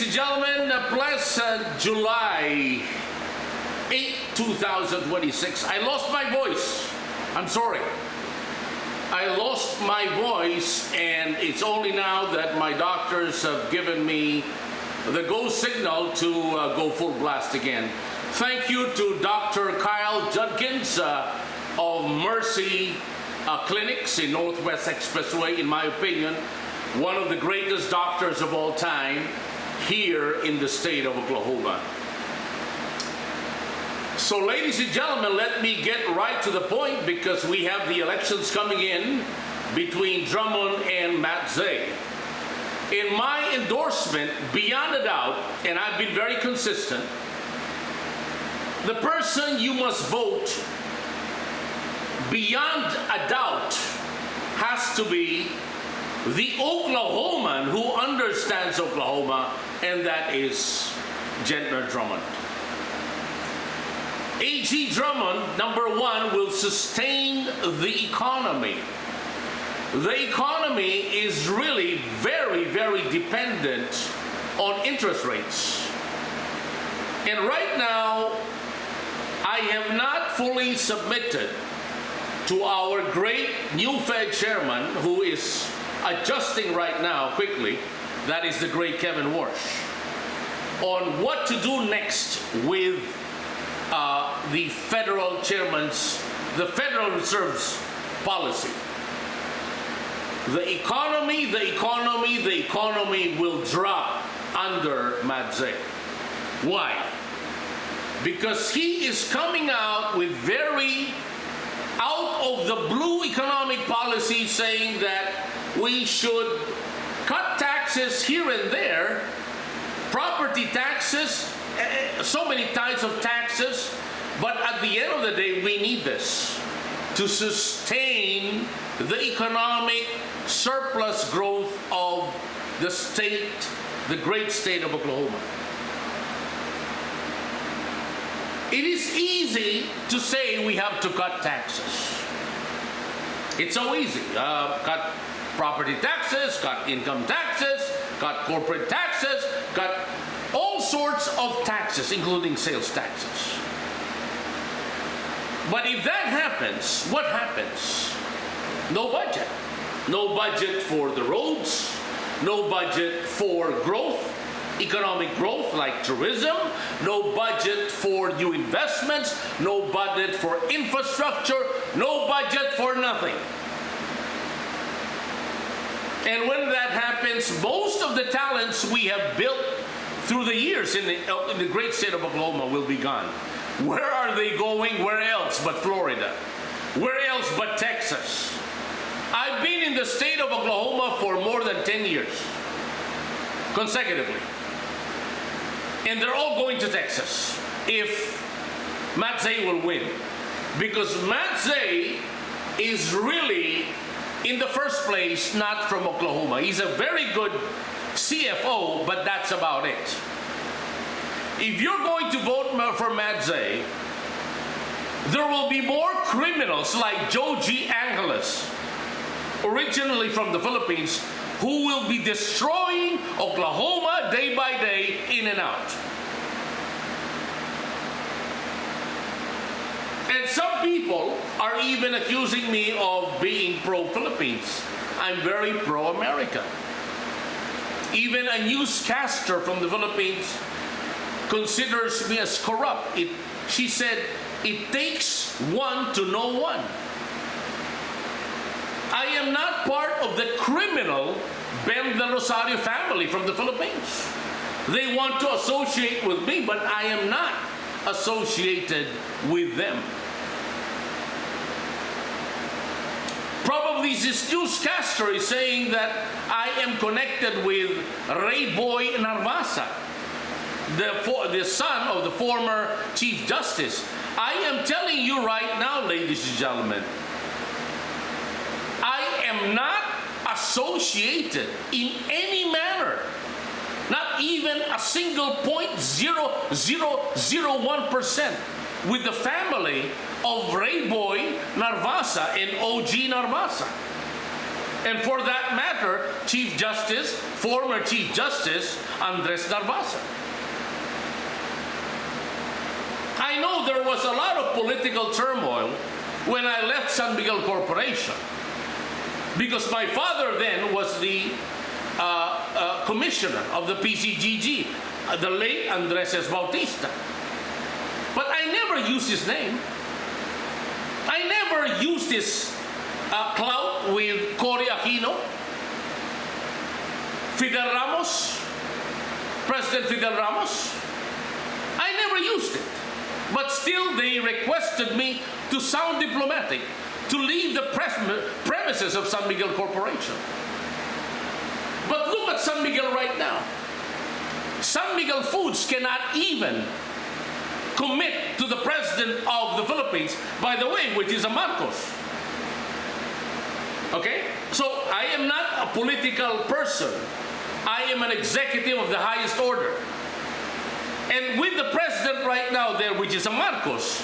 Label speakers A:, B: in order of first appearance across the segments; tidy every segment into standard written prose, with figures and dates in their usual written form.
A: Ladies and gentlemen, blessed July 8, 2026. I lost my voice. I'm sorry. I lost my voice, and it's only now that my doctors have given me the go signal to go full blast again. Thank you to Dr. Kyle Judkins of Mercy Clinics in Northwest Expressway. In my opinion, one of the greatest doctors of all time here in the state of Oklahoma. So ladies and gentlemen, let me get right to the point, because we have the elections coming in between Drummond and Matt Zay. In my endorsement, beyond a doubt, and I've been very consistent, the person you must vote beyond a doubt has to be the Oklahoman who understands Oklahoma, and that is Gentner Drummond. A.G. Drummond, number one, will sustain the economy. The economy is really very, very dependent on interest rates. And right now, I have not fully submitted to our great new Fed chairman, who is adjusting right now quickly, that is the great Kevin Warsh, on what to do next with the federal chairman's, the Federal Reserve's policy. The economy will drop under Matt Zay. Why? Because he is coming out with very out of the blue economic policy, saying that we should cut taxes here and there, property taxes, so many types of taxes, but at the end of the day, we need this to sustain the economic surplus growth of the state, the great state of Oklahoma. It is easy to say we have to cut taxes. It's so easy. Cut property taxes, cut income taxes, cut corporate taxes, cut all sorts of taxes, including sales taxes. But if that happens, what happens? No budget. No budget for the roads, no budget for growth, economic growth like tourism, no budget for new investments, no budget for infrastructure, no budget for nothing. And when that happens, most of the talents we have built through the years in the great state of Oklahoma will be gone. Where are they going? Where else but Florida? Where else but Texas? I've been in the state of Oklahoma for more than 10 years, consecutively. And they're all going to Texas if Matt Zay will win. Because Matt Zay is really, in the first place, not from Oklahoma. He's a very good CFO, but that's about it. If you're going to vote for Matt Zay, there will be more criminals like Joe G. Angeles, originally from the Philippines, who will be destroying Oklahoma day by day, in and out. And some people are even accusing me of being pro-Philippines. I'm very pro-America. Even a newscaster from the Philippines considers me as corrupt. She said, it takes one to know one. I am not part of the criminal Ben the Rosario family from the Philippines. They want to associate with me, but I am not associated with them. Probably this newscaster is saying that I am connected with Ray Boy Narvasa, the son of the former Chief Justice. I am telling you right now, ladies and gentlemen, I am not associated in any manner, not even a single 0.0001% with the family of Ray Boy Narvasa and OG Narvasa. And for that matter, former Chief Justice Andres Narvaza. I know there was a lot of political turmoil when I left San Miguel Corporation, because my father then was the commissioner of the PCGG, the late Andres S. Bautista. But I never used his name. I never used his clout with Cory Aquino, Fidel Ramos, President Fidel Ramos. I never used it. But still, they requested me to sound diplomatic, to leave the premises of San Miguel Corporation. But look at San Miguel right now. San Miguel Foods cannot even commit to the President of the Philippines, by the way, which is a Marcos. Okay? So I am not a political person. I am an executive of the highest order. And with the President right now there, which is a Marcos,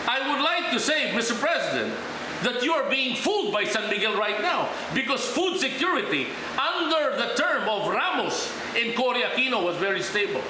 A: I would like to say, Mr. President, that you are being fooled by San Miguel right now, because food security under the term of Ramos and Cory Aquino was very stable.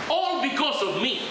A: All because of me.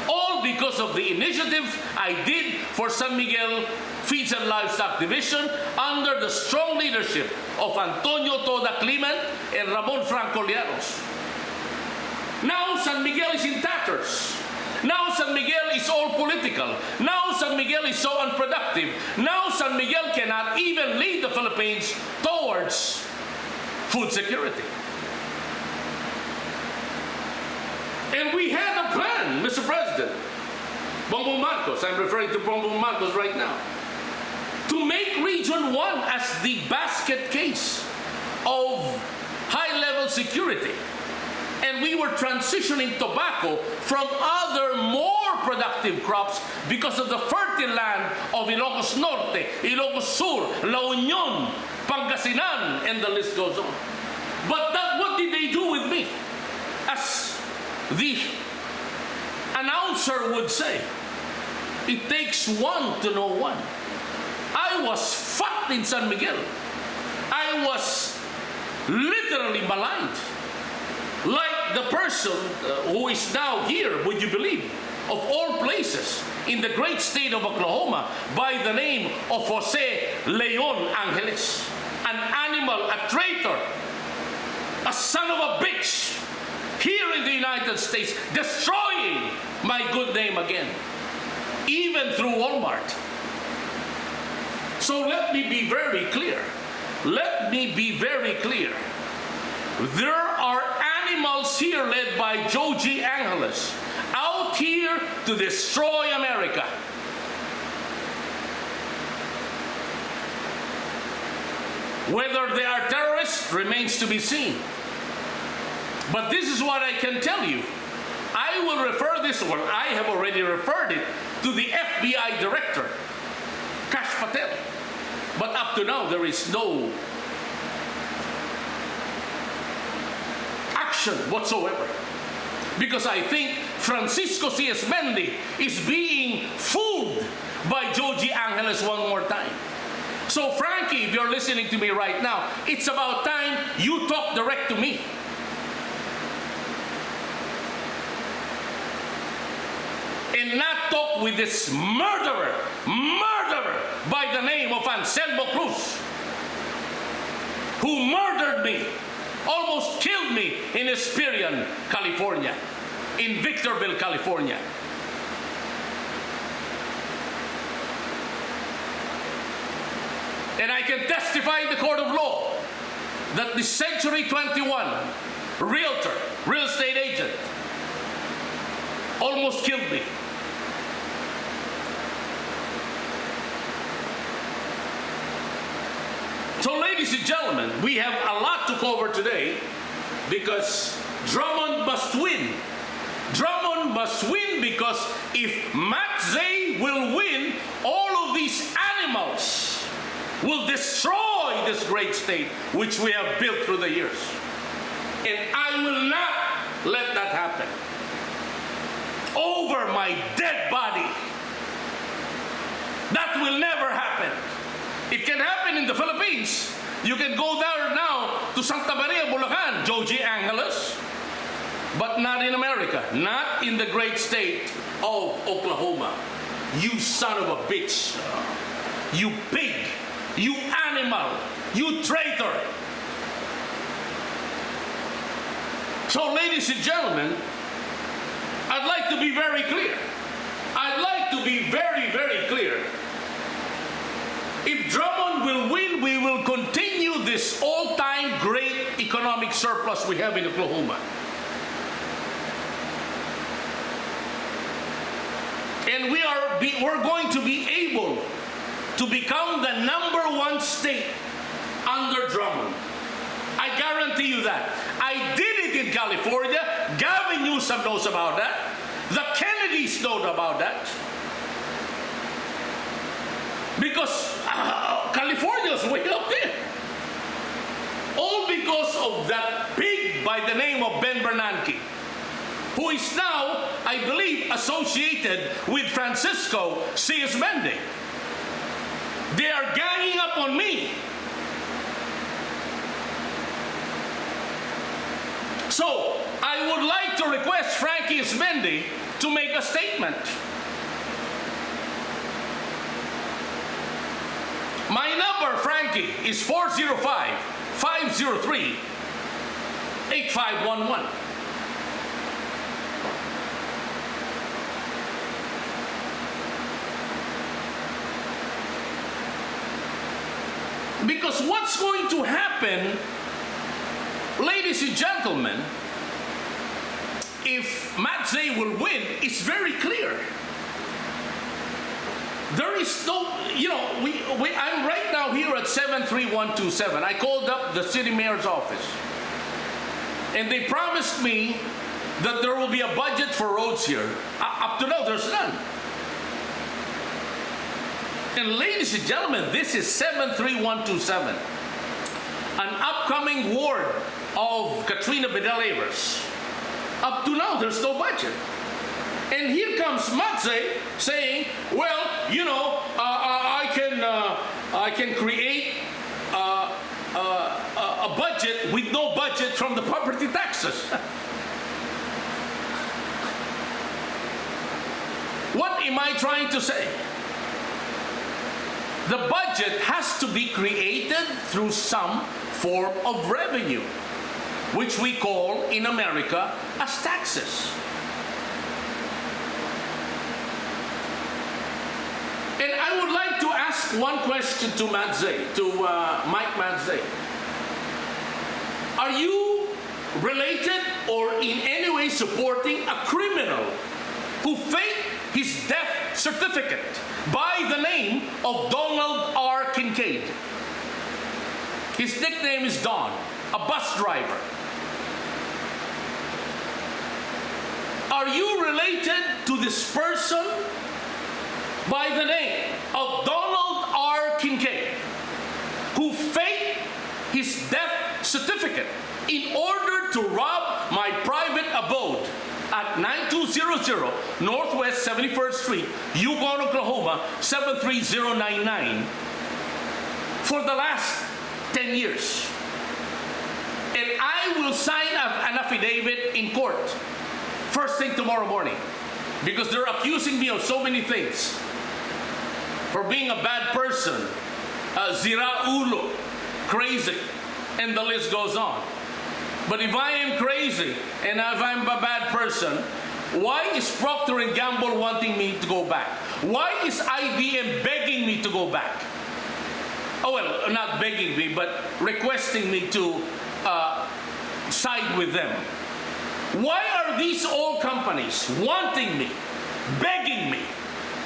A: All because of the initiatives I did for San Miguel Feeds and Livestock Division under the strong leadership of Antonio Toda Climent and Ramon Franco Llanos. Now San Miguel is in tatters. Now San Miguel is all political. Now San Miguel is so unproductive. Now San Miguel cannot even lead the Philippines towards food security. And we had a plan, Mr. President. Bongbong Marcos, I'm referring to Bongbong Marcos right now, to make Region 1 as the basket case of high-level security. And we were transitioning tobacco from other more productive crops because of the fertile land of Ilocos Norte, Ilocos Sur, La Union, Pangasinan, and the list goes on. But what did they do with me? As the announcer would say, it takes one to know one. I was fucked in San Miguel. I was literally maligned. Like the person who is now here, would you believe, of all places, in the great state of Oklahoma, by the name of Jose Leon Angeles. An animal, a traitor, a son of a bitch, here in the United States, destroying my good name again, even through Walmart. So let me be very clear. Let me be very clear. There are animals here led by Joe G. Angeles, out here to destroy America. Whether they are terrorists remains to be seen. But this is what I can tell you. I will refer this one, I have already referred it to the FBI director, Kash Patel. But up to now, there is no action whatsoever. Because I think Francisco C.S. Mendy is being fooled by Joe G. Angeles one more time. So Frankie, if you're listening to me right now, it's about time you talk direct to me. And not talk with this murderer by the name of Anselmo Cruz, who murdered me, almost killed me in Esperion, California, in Victorville, California. And I can testify in the court of law that the Century 21 realtor, real estate agent, almost killed me. So ladies and gentlemen, we have a lot to cover today because Drummond must win. Drummond must win because if Matt Zay will win, all of these animals will destroy this great state which we have built through the years. And I will not let that happen. Over my dead body. That will never happen. It can happen in the Philippines. You can go there now to Santa Maria, Bulacan, Joji Angeles, but not in America, not in the great state of Oklahoma. You son of a bitch, you pig, you animal, you traitor. So, ladies and gentlemen, I'd like to be very clear. I'd like to be very, very clear. If Drummond will win, we will continue this all-time great economic surplus we have in Oklahoma. And we're going to be able to become the #1 state under Drummond. I guarantee you that. I did it in California. Gavin Newsom knows about that. The Kennedys know about that. Because California's way up there. All because of that pig by the name of Ben Bernanke, who is now, I believe, associated with Francisco Siesmende. They are ganging up on me. So, I would like to request Frankie Siesmende to make a statement. My number, Frankie, is 405-503-8511. Because what's going to happen, ladies and gentlemen, if Matt Zay will win, it's very clear. There is no, I'm right now here at 73127. I called up the city mayor's office, and they promised me that there will be a budget for roads here. Up to now, there's none. And ladies and gentlemen, this is 73127, an upcoming ward of Katrina Bedell-Evers. Up to now, there's no budget. And here comes Matze saying, well, I can create a budget with no budget from the property taxes. What am I trying to say? The budget has to be created through some form of revenue, which we call in America as taxes. And I would like to ask one question to Matt Zay, to Mike Matt Zay. Are you related or in any way supporting a criminal who faked his death certificate by the name of Donald R. Kincaid? His nickname is Don, a bus driver. Are you related to this person by the name of Donald R. Kincaid, who faked his death certificate in order to rob my private abode at 9200 Northwest 71st Street, Yukon, Oklahoma, 73099 for the last 10 years? And I will sign an affidavit in court first thing tomorrow morning, because they're accusing me of so many things. For being a bad person, zira ulo, crazy, and the list goes on. But if I am crazy and if I'm a bad person, why is Procter & Gamble wanting me to go back? Why is IBM begging me to go back? Oh, well, not begging me, but requesting me to side with them. Why are these oil companies wanting me, begging me?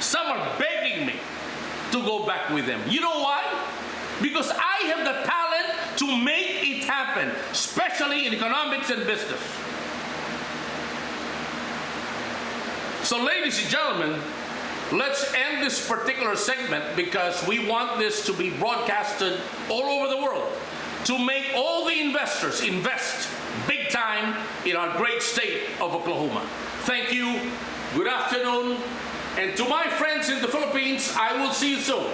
A: Some are begging me to go back with them. You know why? Because I have the talent to make it happen, especially in economics and business. So, ladies and gentlemen, let's end this particular segment, because we want this to be broadcasted all over the world to make all the investors invest big time in our great state of Oklahoma. Thank you. Good afternoon. And to my friends in the Philippines, I will see you soon.